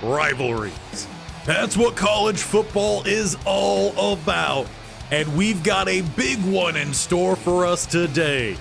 rivalries. That's what college football is all about. And we've got a big one in store for us today.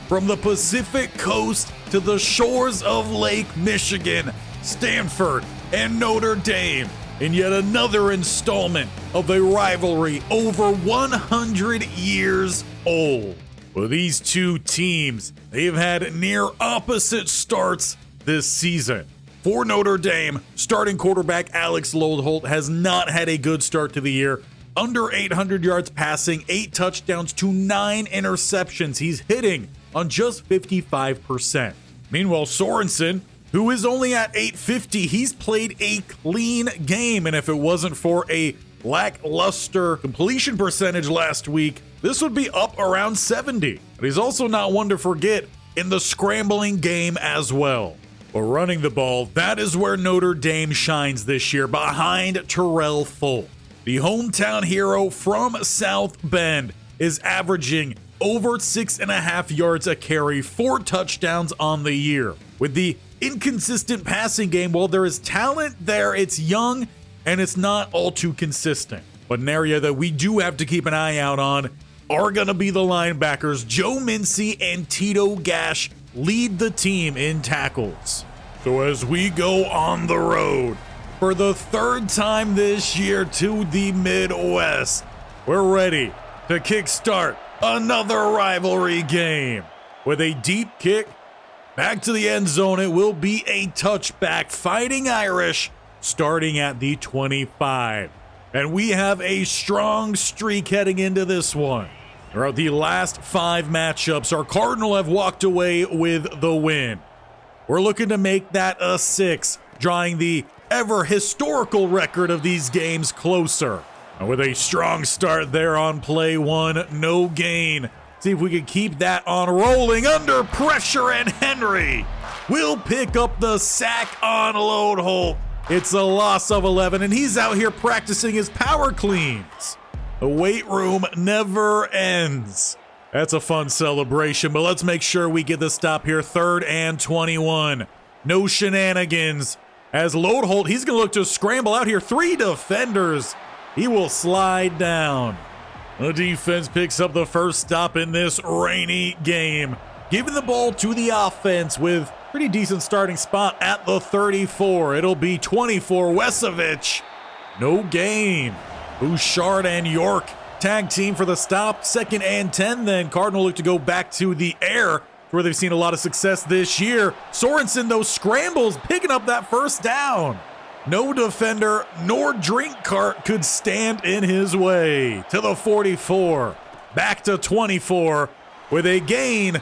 From the Pacific Coast to the shores of Lake Michigan, Stanford and Notre Dame, in yet another installment of a rivalry over 100 years old. Well, these two teams, they've had near opposite starts this season. For Notre Dame, starting quarterback Alex Lodeholt has not had a good start to the year. Under 800 yards passing, 8 touchdowns to 9 interceptions. He's hitting on just 55%. Meanwhile, Sorensen, who is only at 850, he's played a clean game. And if it wasn't for a lackluster completion percentage last week, this would be up around 70. But he's also not one to forget in the scrambling game as well. But running the ball, that is where Notre Dame shines this year, behind Terrell Folk. The hometown hero from South Bend is averaging over 6.5 yards a carry, 4 touchdowns on the year. With the inconsistent passing game, while there is talent there, it's young and it's not all too consistent. But an area that we do have to keep an eye out on are going to be the linebackers. Joe Mincy and Tito Gash lead the team in tackles. So as we go on the road for the third time this year to the Midwest, we're ready to kickstart another rivalry game. With a deep kick back to the end zone, it will be a touchback. Fighting Irish starting at the 25. And we have a strong streak heading into this one. Throughout the last 5 matchups, our Cardinal have walked away with the win. We're looking to make that a 6, drawing the ever historical record of these games closer. And with a strong start there on play 1, no gain. See if we can keep that on rolling under pressure, and Henry will pick up the sack on Lodeholt. It's a loss of 11, and he's out here practicing his power cleans. The weight room never ends. That's a fun celebration, but let's make sure we get the stop here. 3rd and 21. No shenanigans. As Lodeholt, he's going to look to scramble out here. 3 defenders. He will slide down. The defense picks up the first stop in this rainy game, giving the ball to the offense with pretty decent starting spot at the 34. It'll be 24. Wesovich. No gain. Bouchard and York tag team for the stop. 2nd and 10 then. Cardinal look to go back to the air, where they've seen a lot of success this year. Sorensen, those scrambles, picking up that first down. No defender nor drink cart could stand in his way. To the 44. Back to 24 with a gain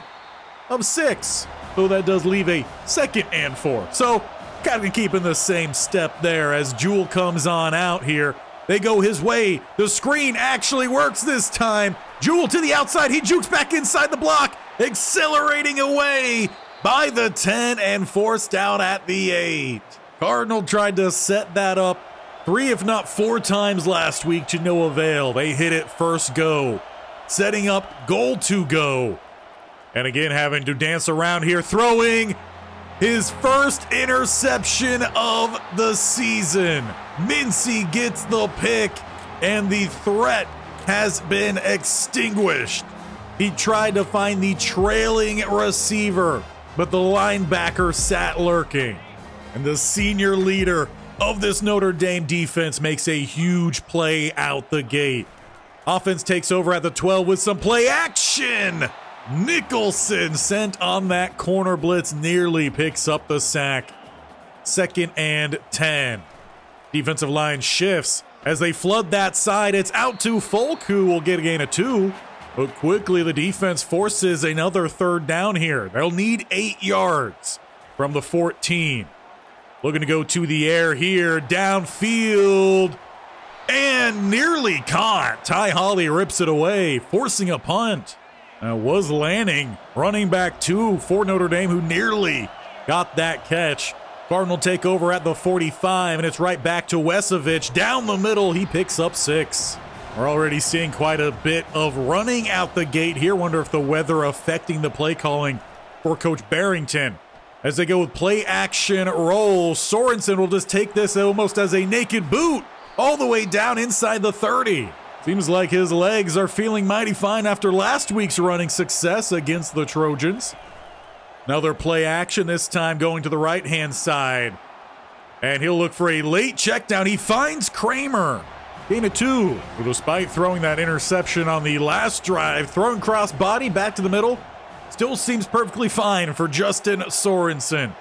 of 6. So that does leave a 2nd and 4. So kind of keeping the same step there as Jewell comes on out here. They go his way. The screen actually works this time. Jewell to the outside. He jukes back inside the block. Accelerating away by the 10 and forced out at the 8. Cardinal tried to set that up 3 if not 4 times last week to no avail. They hit it first go, setting up goal to go. And again having to dance around here, throwing his first interception of the season. Mincy gets the pick, and the threat has been extinguished. He tried to find the trailing receiver, but the linebacker sat lurking. And the senior leader of this Notre Dame defense makes a huge play out the gate. Offense takes over at the 12 with some play action. Nicholson sent on that corner blitz, nearly picks up the sack. 2nd and 10. Defensive line shifts as they flood that side. It's out to Folk, who will get a gain of 2. But quickly the defense forces another 3rd down here. They'll need 8 yards from the 14. Looking to go to the air here, downfield, and nearly caught. Ty Holly rips it away, forcing a punt. Was Lanning, running back 2 for Notre Dame, who nearly got that catch. Cardinal take over at the 45, and it's right back to Wesovich. Down the middle, he picks up 6. We're already seeing quite a bit of running out the gate here. Wonder if the weather affecting the play calling for Coach Barrington. as they go with play action roll. Sorensen will just take this almost as a naked boot all the way down inside the 30. Seems like his legs are feeling mighty fine after last week's running success against the Trojans. Another play action, this time going to the right-hand side. And he'll look for a late check down. He finds Kramer. Gain of 2. But despite throwing that interception on the last drive, throwing cross body back to the middle, still seems perfectly fine for Justin Sorensen.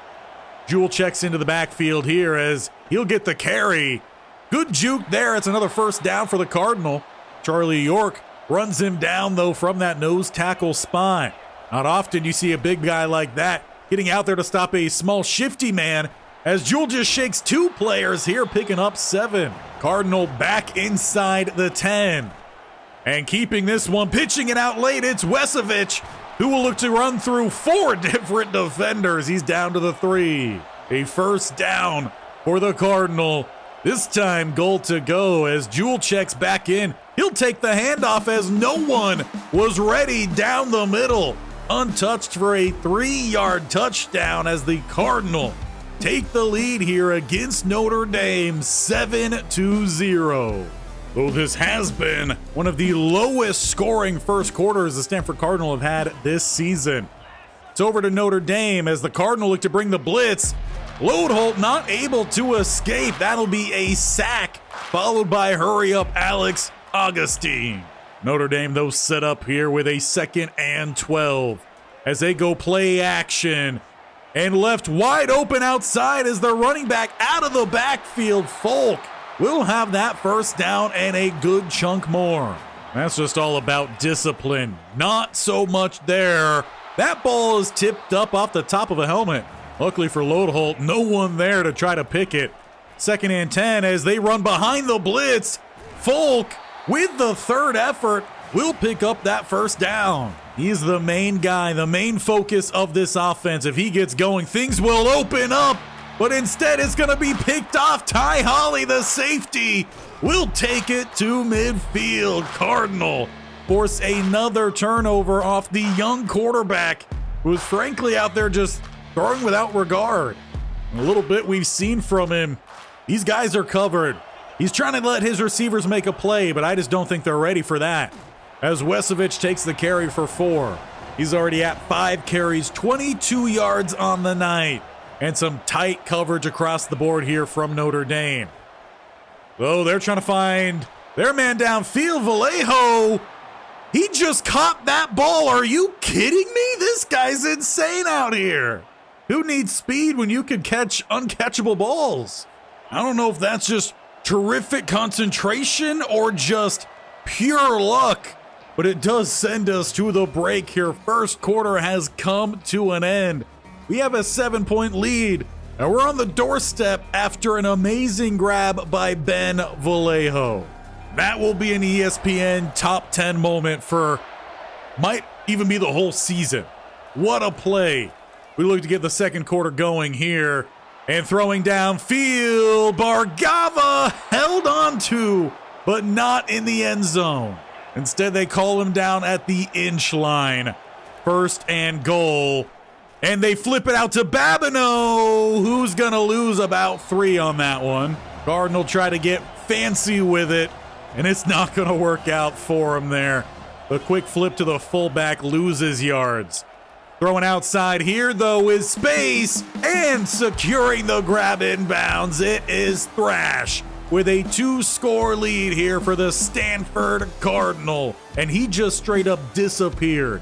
Jewell checks into the backfield here as he'll get the carry. Good juke there. It's another first down for the Cardinal. Charlie York runs him down, though, from that nose tackle spot. Not often you see a big guy like that getting out there to stop a small, shifty man, as Jewell just shakes 2 players here, picking up 7. Cardinal back inside the 10. And keeping this one, pitching it out late, it's Wesovich, who will look to run through 4 different defenders. He's down to the 3. A first down for the Cardinal. This time, goal to go as Jewell checks back in. He'll take the handoff as no one was ready down the middle. Untouched for a 3-yard touchdown as the Cardinal take the lead here against Notre Dame 7-0. Though this has been one of the lowest scoring first quarters the Stanford Cardinal have had this season. It's over to Notre Dame as the Cardinal look to bring the blitz. Loadholt not able to escape. That'll be a sack, followed by hurry up Alex Augustine. Notre Dame, though, set up here with a 2nd and 12 as they go play action. And left wide open outside as their running back out of the backfield. Folk will have that first down and a good chunk more. That's just all about discipline. Not so much there. That ball is tipped up off the top of a helmet. Luckily for Loadholt, no one there to try to pick it. 2nd and 10 as they run behind the blitz. Folk, with the 3rd effort, will pick up that first down. He's the main guy, the main focus of this offense. If he gets going, things will open up. But instead, it's going to be picked off. Ty Holly, the safety, will take it to midfield. Cardinal force another turnover off the young quarterback, who is frankly out there just throwing without regard. A little bit we've seen from him. These guys are covered. He's trying to let his receivers make a play, but I just don't think they're ready for that. As Wesovich takes the carry for 4. He's already at 5 carries, 22 yards on the night. And some tight coverage across the board here from Notre Dame. Oh, they're trying to find their man downfield. Vallejo, he just caught that ball. Are you kidding me? This guy's insane out here. Who needs speed when you can catch uncatchable balls? I don't know if that's just terrific concentration or just pure luck, but it does send us to the break here. First quarter has come to an end. We have a 7-point lead, and we're on the doorstep after an amazing grab by Ben Vallejo. That will be an ESPN top 10 moment for, might even be the whole season. What a play. We look to get the second quarter going here, and throwing downfield, Bargava held on to, but not in the end zone. Instead, they call him down at the inch line. 1st and goal. And they flip it out to Babineau, who's going to lose about 3 on that one. Cardinal try to get fancy with it, and it's not going to work out for him there. The quick flip to the fullback loses yards. Throwing outside here, though, is Space, and securing the grab inbounds. It is Thrash with a 2-score lead here for the Stanford Cardinal. And he just straight up disappeared.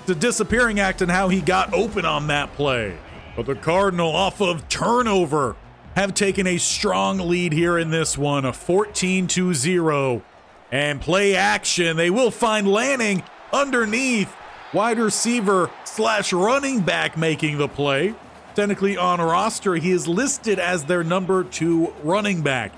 It's a disappearing act in how he got open on that play. But the Cardinal, off of turnover, have taken a strong lead here in this one, a 14-0. And play action, they will find Lanning underneath. Wide receiver / running back making the play. Technically on roster, he is listed as their number 2 running back,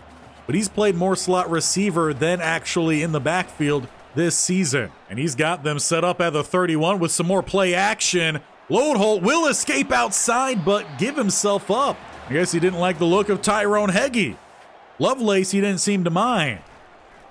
but he's played more slot receiver than actually in the backfield this season. And he's got them set up at the 31 with some more play action. Loadholt will escape outside, but give himself up. I guess he didn't like the look of Tyrone Heggie. Lovelace, he didn't seem to mind.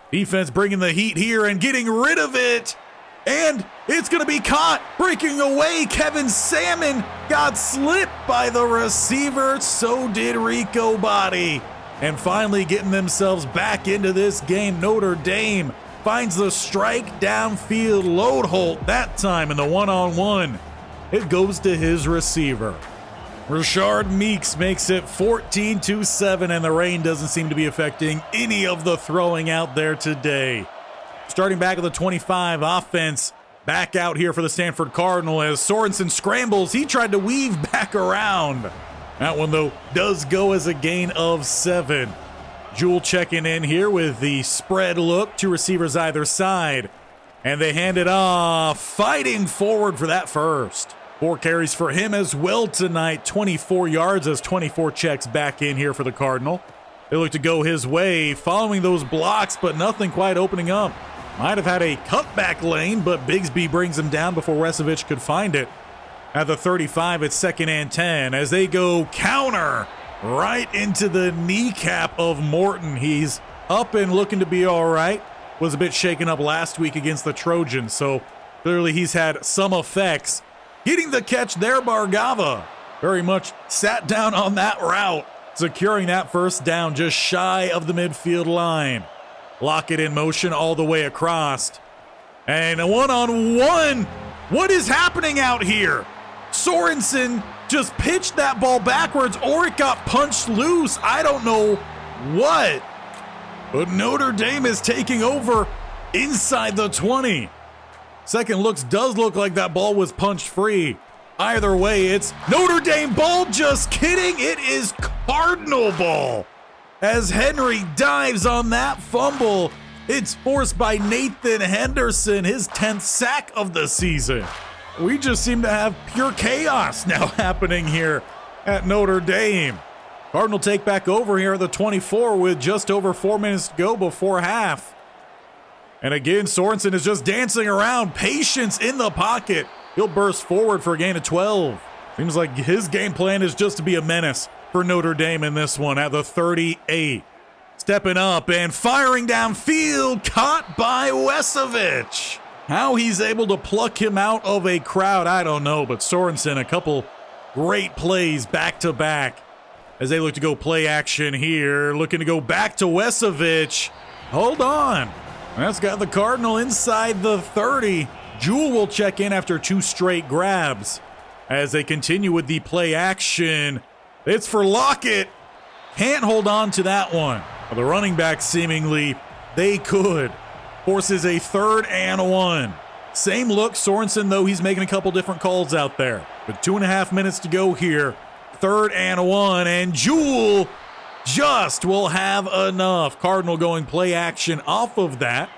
Defense bringing the heat here and getting rid of it. And it's going to be caught. Breaking away. Kevin Salmon got slipped by the receiver. So did Rico Botti. And finally getting themselves back into this game, Notre Dame finds the strike downfield. Loadholt that time in the one-on-one. It goes to his receiver. Rashard Meeks makes it 14-7, and the rain doesn't seem to be affecting any of the throwing out there today. Starting back at the 25, offense back out here for the Stanford Cardinal as Sorensen scrambles. He tried to weave back around. That one, though, does go as a gain of 7. Jewell checking in here with the spread look, 2 receivers either side. And they hand it off, fighting forward for that first. 4 carries for him as well tonight, 24 yards as 24 checks back in here for the Cardinal. They look to go his way, following those blocks, but nothing quite opening up. Might have had a cutback lane, but Bigsby brings him down before Resevich could find it. At the 35, it's 2nd and 10 as they go counter right into the kneecap of Morton. He's up and looking to be all right. Was a bit shaken up last week against the Trojans, so clearly he's had some effects. Getting the catch there, Bargava very much sat down on that route, securing that first down just shy of the midfield line. Lockett in motion all the way across. And a one-on-one. What is happening out here? Sorensen just pitched that ball backwards, or it got punched loose. I don't know what. But Notre Dame is taking over inside the 20. Second looks does look like that ball was punched free. Either way, it's Notre Dame ball. Just kidding. It is Cardinal ball. As Henry dives on that fumble, it's forced by Nathan Henderson, his 10th sack of the season. We just seem to have pure chaos now happening here at Notre Dame. Cardinal take back over here at the 24 with just over 4 minutes to go before half. And again, Sorensen is just dancing around. Patience in the pocket. He'll burst forward for a gain of 12. Seems like his game plan is just to be a menace for Notre Dame in this one at the 38. Stepping up and firing downfield, caught by Wesevich. How he's able to pluck him out of a crowd, I don't know, but Sorensen, a couple great plays back to back as they look to go play action here, looking to go back to Wesevich. Hold on. That's got the Cardinal inside the 30. Jewell will check in after 2 straight grabs as they continue with the play action. It's for Lockett. Can't hold on to that one. The running back seemingly, they could. Forces a 3rd and 1. Same look, Sorensen, though he's making a couple different calls out there. With 2.5 minutes to go here. 3rd and 1, and Jewell just will have enough. Cardinal going play action off of that.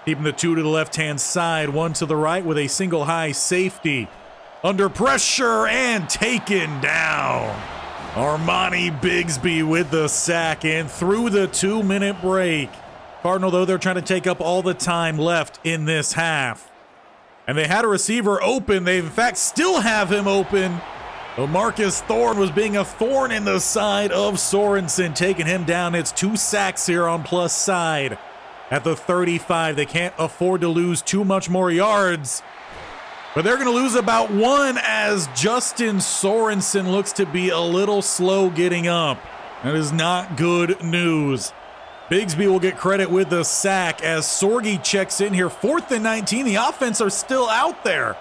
Keeping the 2 to the left-hand side, 1 to the right with a single high safety. Under pressure and taken down. Armani Bigsby with the sack and through the 2-minute break. Cardinal, though, they're trying to take up all the time left in this half. And they had a receiver open. They, in fact, still have him open. But Marcus Thorne was being a thorn in the side of Sorensen, taking him down. It's 2 sacks here on plus side. At the 35, they can't afford to lose too much more yards. But they're going to lose about 1 as Justin Sorensen looks to be a little slow getting up. That is not good news. Bigsby will get credit with the sack as Sorgi checks in here. 4th and 19. The offense are still out there.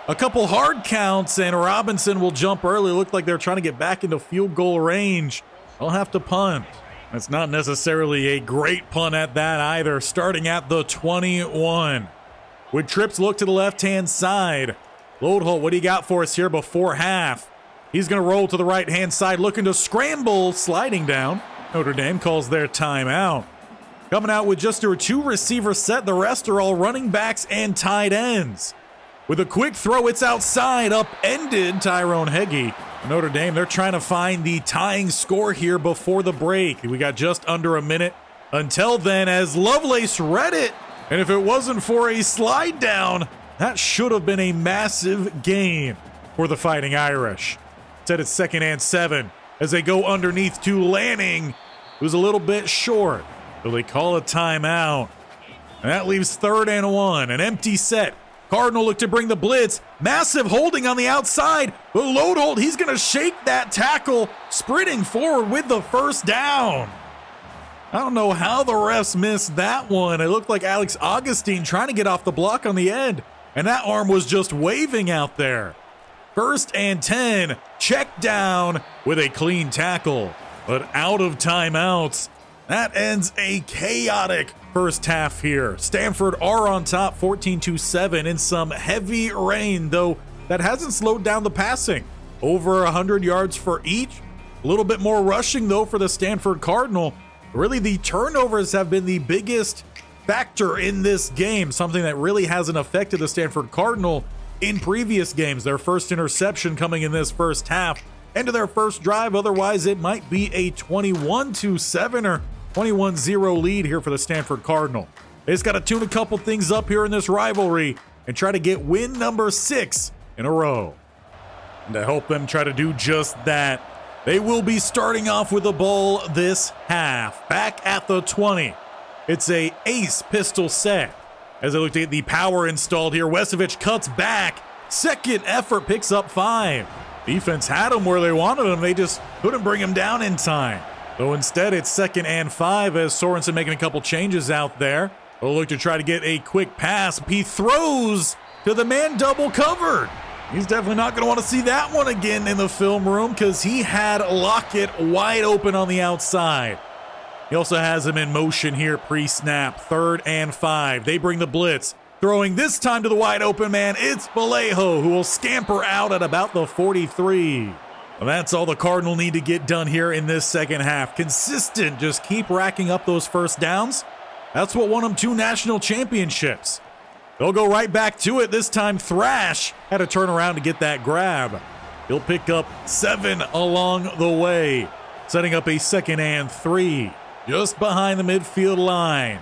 A couple hard counts, and Robinson will jump early. Looked like they're trying to get back into field goal range. They'll have to punt. That's not necessarily a great punt at that either. Starting at the 21. With trips look to the left-hand side. Loadholt, what do you got for us here before half? He's going to roll to the right-hand side, looking to scramble, sliding down. Notre Dame calls their timeout. Coming out with just their 2 receiver set. The rest are all running backs and tight ends. With a quick throw, it's outside, upended Tyrone Heggie. Notre Dame, they're trying to find the tying score here before the break. We got just under a minute until then as Lovelace read it. And if it wasn't for a slide down, that should have been a massive gain for the Fighting Irish. Set it's 2nd and 7 as they go underneath to Lanning, who's a little bit short. So they call a timeout. And that leaves 3rd and 1, an empty set. Cardinal look to bring the blitz. Massive holding on the outside. The load hold, he's going to shake that tackle, sprinting forward with the first down. I don't know how the refs missed that one. It looked like Alex Augustine trying to get off the block on the end, and that arm was just waving out there. 1st and 10, check down with a clean tackle, but out of timeouts. That ends a chaotic first half here. Stanford are on top 14-7 in some heavy rain, though that hasn't slowed down the passing. Over 100 yards for each. A little bit more rushing, though, for the Stanford Cardinal. Really, the turnovers have been the biggest factor in this game, something that really hasn't affected the Stanford Cardinal in previous games. Their first interception coming in this first half, end of their first drive. Otherwise, it might be a 21-7 or 21-0 lead here for the Stanford Cardinal. They just got to tune a couple things up here in this rivalry and try to get win number 6 in a row. And to help them try to do just that, they will be starting off with the ball this half. Back at the 20. It's a ace pistol set. As they look to get the power installed here, Wesovich cuts back. Second effort picks up 5. Defense had them where they wanted them. They just couldn't bring them down in time. So instead, it's 2nd and 5 as Sorensen making a couple changes out there. They'll look to try to get a quick pass. He throws to the man double covered. He's definitely not going to want to see that one again in the film room because he had Lockett wide open on the outside. He also has him in motion here pre-snap. 3rd and 5. They bring the blitz. Throwing this time to the wide open man. It's Vallejo who will scamper out at about the 43. Well, that's all the Cardinal need to get done here in this second half. Consistent, just keep racking up those first downs. That's what won them 2 national championships. They'll go right back to it. This time, Thrash had to turn around to get that grab. He'll pick up 7 along the way, setting up a 2nd and 3, just behind the midfield line.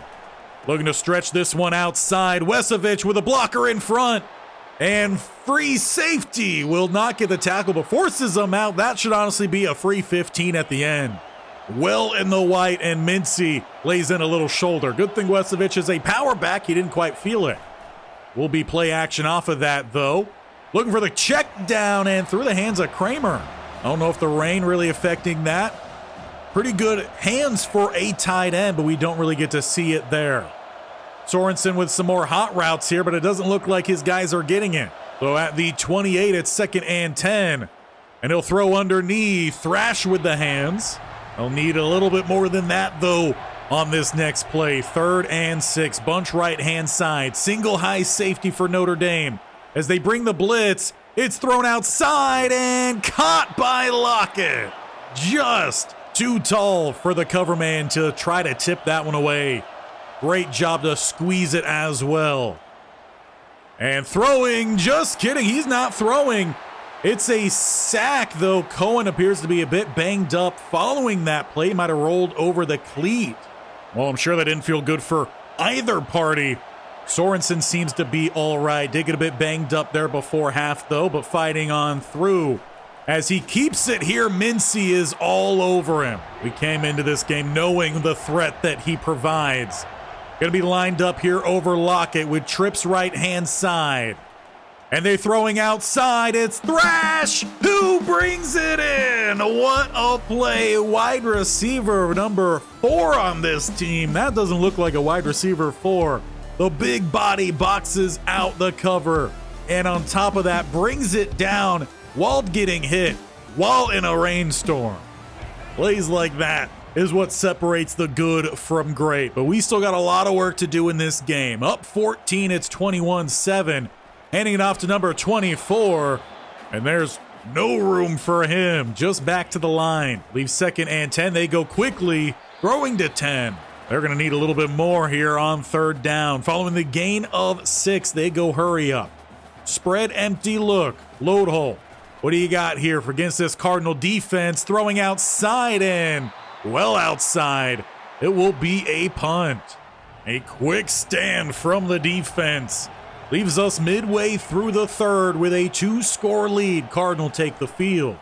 Looking to stretch this one outside. Wesovich with a blocker in front. And free safety will not get the tackle, but forces them out. That should honestly be a free 15 at the end. Well in the white, and Mincy lays in a little shoulder. Good thing Wesovich is a power back. He didn't quite feel it. Will be play action off of that, though. Looking for the check down and through the hands of Kramer. I don't know if the rain really affecting that. Pretty good hands for a tight end, but we don't really get to see it there. Sorensen with some more hot routes here, but it doesn't look like his guys are getting it. So at the 28, it's 2nd and 10. And he'll throw underneath. Thrash with the hands. They'll need a little bit more than that, though, on this next play. 3rd and 6. Bunch right-hand side. Single high safety for Notre Dame. As they bring the blitz, it's thrown outside and caught by Lockett. Just too tall for the cover man to try to tip that one away. Great job to squeeze it as well. And throwing, just kidding, he's not throwing. It's a sack, though. Cohen appears to be a bit banged up following that play. Might have rolled over the cleat. Well, I'm sure that didn't feel good for either party. Sorensen seems to be all right. Did get a bit banged up there before half, though, but fighting on through. As he keeps it here, Mincy is all over him. We came into this game knowing the threat that he provides. Going to be lined up here over Lockett with trips right-hand side. And they're throwing outside. It's Thrash who brings it in. What a play. Wide receiver number 4 on this team. That doesn't look like a wide receiver 4. The big body boxes out the cover. And on top of that, brings it down while getting hit, while in a rainstorm. Plays like that is what separates the good from great. But we still got a lot of work to do in this game. Up 14, it's 21-7. Handing it off to number 24. And there's no room for him. Just back to the line. Leaves 2nd and 10. They go quickly, throwing to 10. They're going to need a little bit more here on 3rd down. Following the gain of 6, they go hurry up. Spread empty look. Load hole. What do you got here for against this Cardinal defense? Throwing outside and well outside. It will be a punt. A quick stand from the defense. Leaves us midway through the 3rd with a 2-score lead. Cardinal take the field.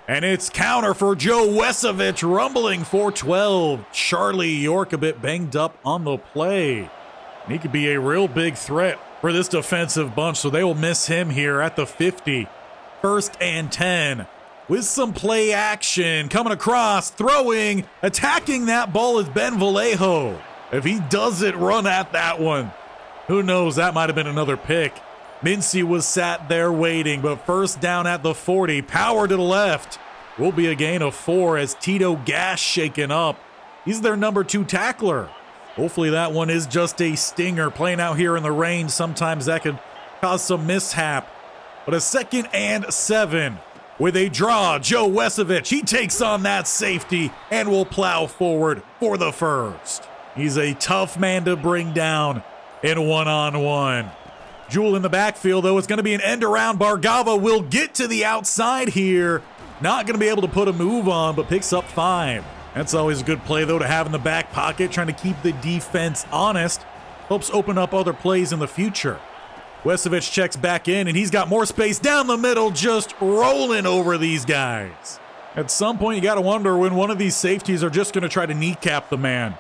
And it's counter for Joe Wesovich, rumbling for 12. Charlie York a bit banged up on the play. He could be a real big threat for this defensive bunch, so they will miss him here at the 50. 1st and 10. With some play action, coming across, throwing, attacking that ball is Ben Vallejo. If he doesn't run at that one, who knows, that might have been another pick. Mincy was sat there waiting, but first down at the 40, power to the left. Will be a gain of 4 as Tito Gash shaken up. He's their number 2 tackler. Hopefully that one is just a stinger. Playing out here in the rain, sometimes that could cause some mishap. But a 2nd and 7 with a draw. Joe Wesovich, he takes on that safety and will plow forward for the first. He's a tough man to bring down in one-on-one. Jewell in the backfield, though. It's going to be an end around. Bargava will get to the outside here. Not going to be able to put a move on, but picks up 5. That's always a good play, though, to have in the back pocket, trying to keep the defense honest. Helps open up other plays in the future. Wesovich checks back in, and he's got more space down the middle, just rolling over these guys. At some point, you got to wonder when one of these safeties are just going to try to kneecap the man.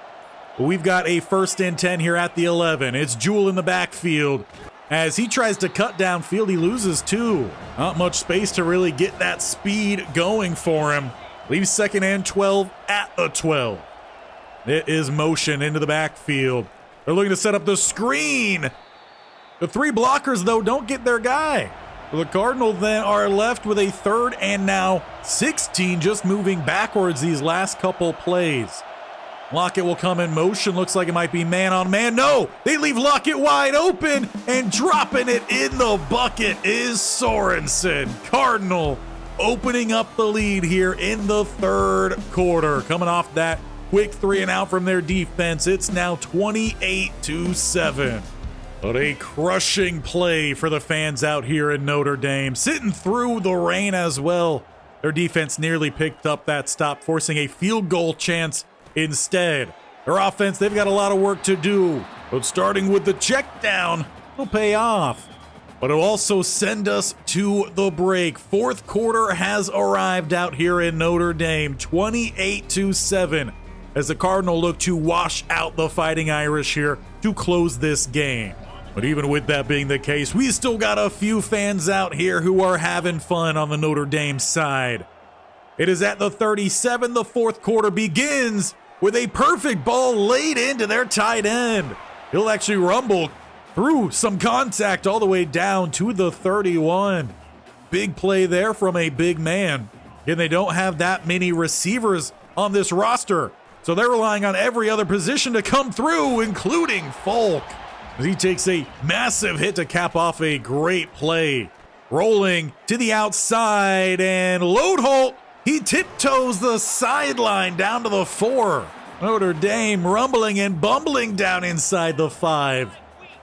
But we've got a 1st and 10 here at the 11. It's Jewell in the backfield. As he tries to cut downfield, he loses 2. Not much space to really get that speed going for him. Leaves 2nd and 12 at the 12. It is motion into the backfield. They're looking to set up the screen. The 3 blockers, though, don't get their guy. The Cardinals then are left with a 3rd and now 16, just moving backwards these last couple plays. Lockett will come in motion. Looks like it might be man on man. No, they leave Lockett wide open, and dropping it in the bucket is Sorensen. Cardinal opening up the lead here in the 3rd quarter. Coming off that quick 3 and out from their defense, it's now 28-7. But a crushing play for the fans out here in Notre Dame. Sitting through the rain as well. Their defense nearly picked up that stop, forcing a field goal chance instead. Their offense, they've got a lot of work to do, but starting with the check down will pay off. But it'll also send us to the break. 4th quarter has arrived out here in Notre Dame, 28-7, as the Cardinal look to wash out the Fighting Irish here to close this game. But even with that being the case, we still got a few fans out here who are having fun on the Notre Dame side. It is at the 37. The 4th quarter begins with a perfect ball laid into their tight end. He'll actually rumble through some contact all the way down to the 31. Big play there from a big man. And they don't have that many receivers on this roster, so they're relying on every other position to come through, including Folk. As he takes a massive hit to cap off a great play. Rolling to the outside, and Loadholt, he tiptoes the sideline down to the 4. Notre Dame rumbling and bumbling down inside the 5.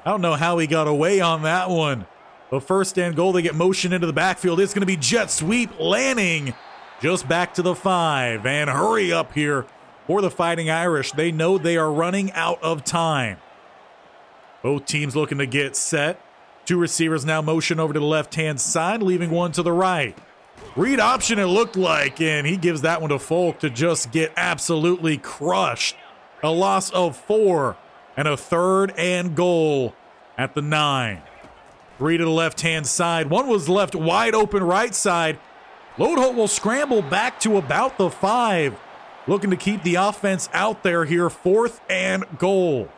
I don't know how he got away on that one. The 1st and goal, they get motion into the backfield. It's going to be jet sweep. Lanning just back to the 5. And hurry up here for the Fighting Irish. They know they are running out of time. Both teams looking to get set. 2 receivers now motion over to the left-hand side, leaving one to the right. Read option, it looked like, and he gives that one to Folk to just get absolutely crushed. A loss of 4 and a 3rd and goal at the 9. 3 to the left-hand side. One was left wide open right side. Loadholt will scramble back to about the 5. Looking to keep the offense out there here. 4th and goal.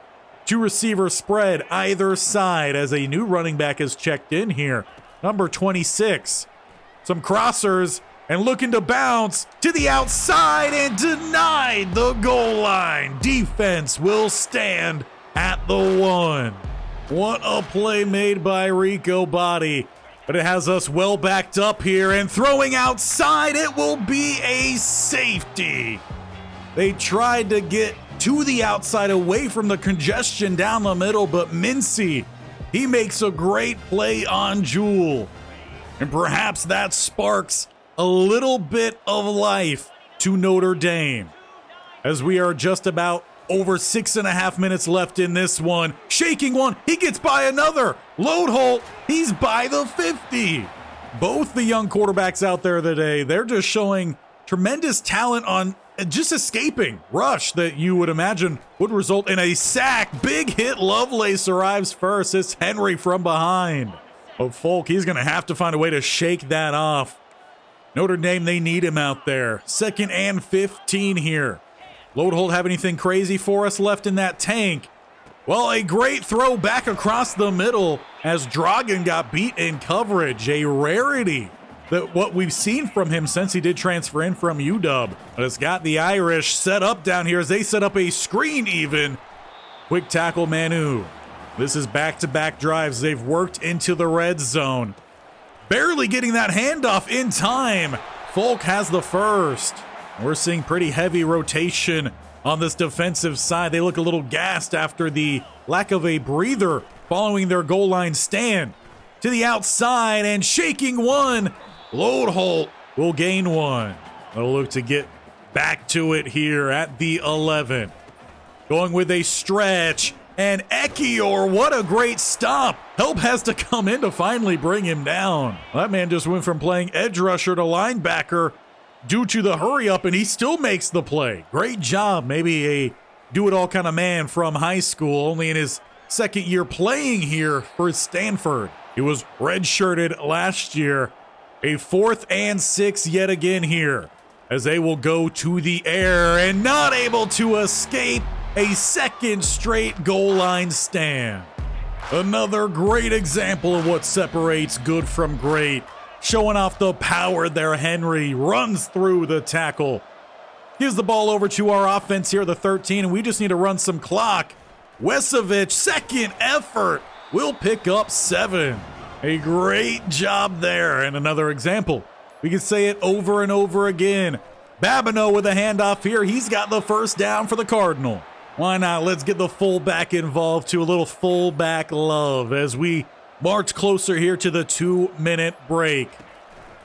2 receivers spread either side as a new running back is checked in here. Number 26. Some crossers and looking to bounce to the outside and denied the goal line. Defense will stand at the 1. What a play made by Rico Botti. But it has us well backed up here, and throwing outside, it will be a safety. They tried to get to the outside away from the congestion down the middle, but Mincy, he makes a great play on Jewell. And perhaps that sparks a little bit of life to Notre Dame. As we are just about over 6.5 minutes left in this one. Shaking one, he gets by another. Loadholt, he's by the 50. Both the young quarterbacks out there today, they're just showing tremendous talent on just escaping rush that you would imagine would result in a sack. Big hit. Lovelace arrives first. It's Henry from behind. But Folk, he's going to have to find a way to shake that off. Notre Dame, they need him out there. 2nd and 15 here. Loadhold have anything crazy for us left in that tank? Well, a great throw back across the middle as Dragan got beat in coverage. A rarity that what we've seen from him since he did transfer in from UW. But it's got the Irish set up down here as they set up a screen even. Quick tackle, Manu. This is back-to-back drives. They've worked into the red zone. Barely getting that handoff in time. Folk has the first. We're seeing pretty heavy rotation on this defensive side. They look a little gassed after the lack of a breather following their goal line stand. To the outside and shaking one. Loadholt will gain one. They'll look to get back to it here at the 11. Going with a stretch. And Ekior, what a great stop. Help has to come in to finally bring him down. That man just went from playing edge rusher to linebacker due to the hurry up, and he still makes the play. Great job. Maybe a do-it-all kind of man from high school, only in his 2nd year playing here for Stanford. He was redshirted last year. A 4th and 6 yet again here as they will go to the air and not able to escape. A 2nd straight goal line stand. Another great example of what separates good from great. Showing off the power there, Henry runs through the tackle. Gives the ball over to our offense here, the 13, and we just need to run some clock. Wesovich, 2nd effort, will pick up 7. A great job there, and another example. We can say it over and over again. Babineau with a handoff here. He's got the first down for the Cardinal. Why not? Let's get the fullback involved too. A little fullback love as we march closer here to the 2-minute break.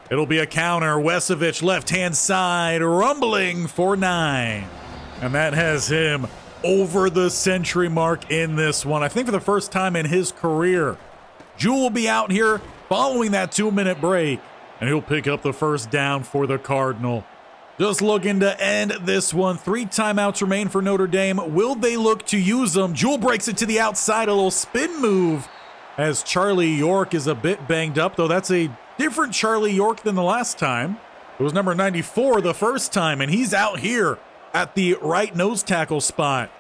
It'll be a counter. Wesovich left-hand side, rumbling for 9. And that has him over the century mark in this one. I think for the first time in his career. Jewell will be out here following that 2-minute break, and he'll pick up the first down for the Cardinal. Just looking to end this one. 3 timeouts remain for Notre Dame. Will they look to use them? Jewell breaks it to the outside, a little spin move as Charlie York is a bit banged up, though that's a different Charlie York than the last time. It was number 94 the first time, and he's out here at the right nose tackle spot.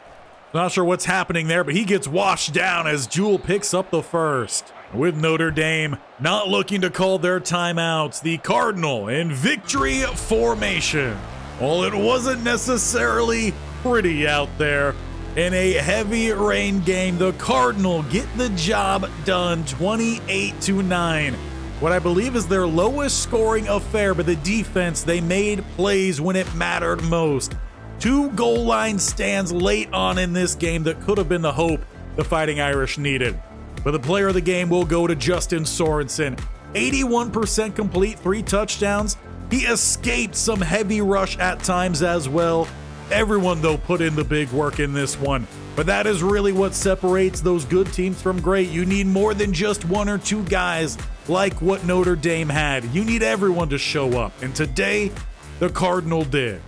Not sure what's happening there, but he gets washed down as Jewell picks up the first. With Notre Dame not looking to call their timeouts, the Cardinal in victory formation. Well, it wasn't necessarily pretty out there. In a heavy rain game, the Cardinal get the job done 28-9. What I believe is their lowest scoring affair, but the defense, they made plays when it mattered most. 2 goal line stands late on in this game that could have been the hope the Fighting Irish needed. But the player of the game will go to Justin Sorensen. 81% complete, 3 touchdowns. He escaped some heavy rush at times as well. Everyone, though, put in the big work in this one. But that is really what separates those good teams from great. You need more than just 1 or 2 guys like what Notre Dame had. You need everyone to show up. And today, the Cardinal did.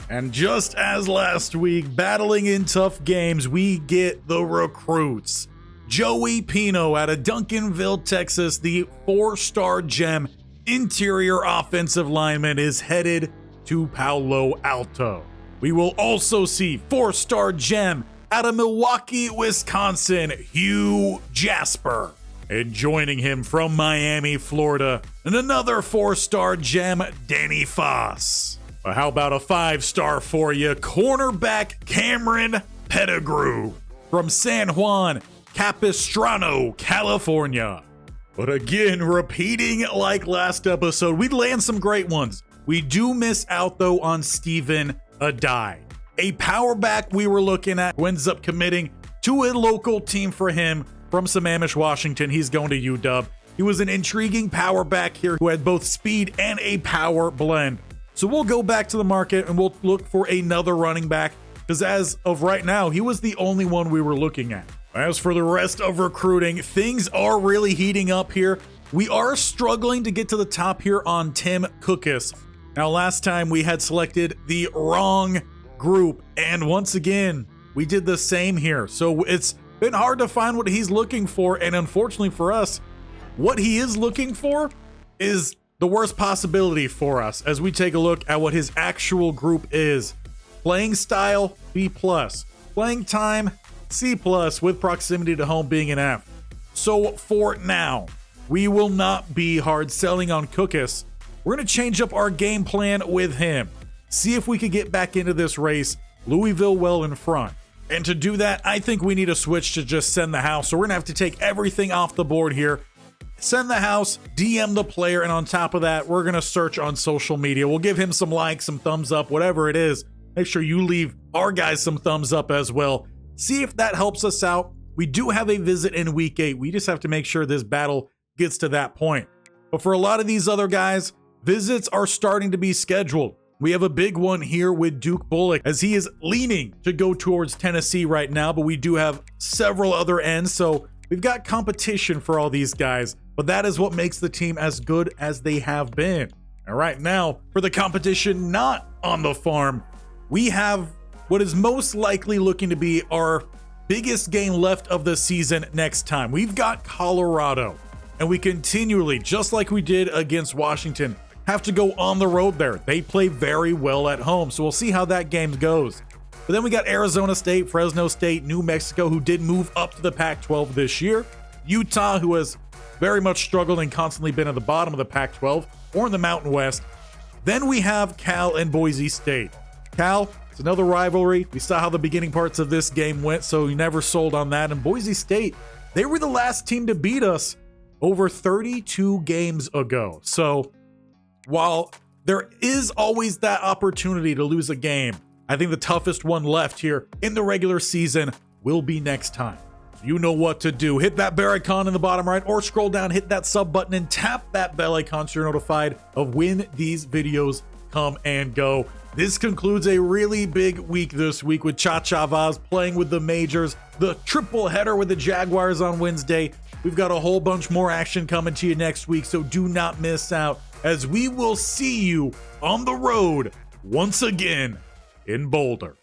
And just as last week, battling in tough games, we get the recruits. Joey Pino out of Duncanville, Texas, the 4-star gem interior offensive lineman, is headed to Palo Alto. We will also see 4-star gem out of Milwaukee, Wisconsin, Hugh Jasper. And joining him from Miami, Florida, and another 4-star gem, Danny Foss. But how about a 5-star for you, cornerback Cameron Pettigrew from San Juan Capistrano, California. But again, repeating like last episode, we land some great ones. We do miss out, though, on Stephen Adai. A power back we were looking at who ends up committing to a local team for him from Sammamish, Washington. He's going to UW. He was an intriguing power back here who had both speed and a power blend. So we'll go back to the market and we'll look for another running back, because as of right now, he was the only one we were looking at. As for the rest of recruiting, things are really heating up here. We are struggling to get to the top here on Tim Cookus. Now, last time we had selected the wrong group, and once again, we did the same here. So it's been hard to find what he's looking for, and unfortunately for us, what he is looking for is the worst possibility for us as we take a look at what his actual group is. Playing style, B+. Playing time, C+, with proximity to home being an F. So for now, we will not be hard selling on Cookus. We're going to change up our game plan with him. See if we could get back into this race, Louisville well in front. And to do that, I think we need a switch to just send the house. So we're going to have to take everything off the board here. Send the house, DM the player, and on top of that, we're going to search on social media. We'll give him some likes, some thumbs up, whatever it is. Make sure you leave our guys some thumbs up as well. See if that helps us out. We do have a visit in week 8. We just have to make sure this battle gets to that point. But for a lot of these other guys, visits are starting to be scheduled. We have a big one here with Duke Bullock as he is leaning to go towards Tennessee right now, but we do have several other ends, so we've got competition for all these guys, but that is what makes the team as good as they have been. All right, now for the competition not on the farm, we have what is most likely looking to be our biggest game left of the season next time. We've got Colorado, and we continually, just like we did against Washington, have to go on the road there. They play very well at home, so we'll see how that game goes. But then we got Arizona State, Fresno State, New Mexico, who did move up to the Pac-12 this year. Utah, who has very much struggled and constantly been at the bottom of the Pac-12 or in the Mountain West. Then we have Cal and Boise State. Cal, it's another rivalry. We saw how the beginning parts of this game went, so you never sold on that. And Boise State, they were the last team to beat us over 32 games ago. So while there is always that opportunity to lose a game, I think the toughest one left here in the regular season will be next time. You know what to do. Hit that bell icon in the bottom right or scroll down, hit that sub button, and tap that bell icon so you're notified of when these videos come and go. This concludes a really big week this week with Cha-Cha Vaz playing with the majors, the triple header with the Jaguars on Wednesday. We've got a whole bunch more action coming to you next week, so do not miss out as we will see you on the road once again in Boulder.